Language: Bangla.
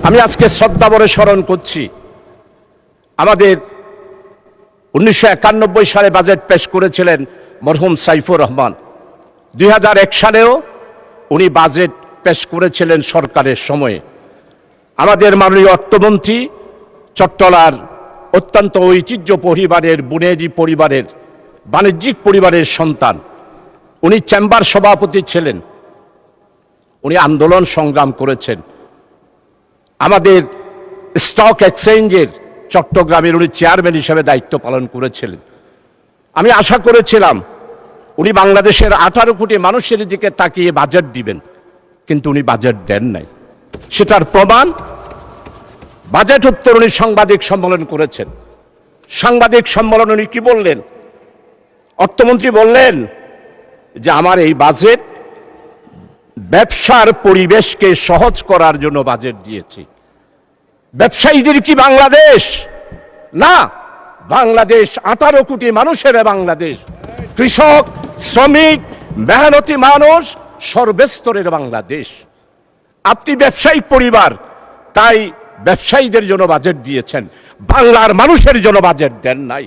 আমি আজকে শ্রদ্ধাভরে স্মরণ করছি আমাদের 1991 সালে বাজেট পেশ করেছিলেন মরহুম সাইফুর রহমান। 2001 সালেও উনি বাজেট পেশ করেছিলেন সরকারের সময়ে। আমাদের মাননীয় অর্থমন্ত্রী চট্টলার অত্যন্ত ঐতিহ্য পরিবারের, বুনেদি পরিবারের, বাণিজ্যিক পরিবারের সন্তান। উনি চেম্বার সভাপতি ছিলেন, উনি আন্দোলন সংগ্রাম করেছেন। আমাদের স্টক এক্সচেঞ্জের চট্টগ্রামের উনি চেয়ারম্যান হিসেবে দায়িত্ব পালন করেছিলেন। আমি আশা করেছিলাম উনি বাংলাদেশের 18 কোটি মানুষের দিকে তাকিয়ে বাজেট দিবেন, কিন্তু উনি বাজেট দেন নাই। সেটার প্রমাণ বাজেট উত্তর উনি সাংবাদিক সম্মেলন করেছেন। সাংবাদিক সম্মেলন উনি কি বললেন? অর্থমন্ত্রী বললেন যে আমার এই বাজেট ব্যবসার পরিবেশকে সহজ করার জন্য বাজেট দিয়েছি। ব্যবসায়ীদের কি বাংলাদেশ? না, বাংলাদেশ 18 কোটি মানুষের বাংলাদেশ। কৃষক, শ্রমিক, মেহনতি মানুষ, সর্বস্তরের বাংলাদেশ। আপনি ব্যবসায়িক পরিবার, তাই ব্যবসায়ীদের জন্য বাজেট দিয়েছেন, বাংলার মানুষের জন্য বাজেট দেন নাই।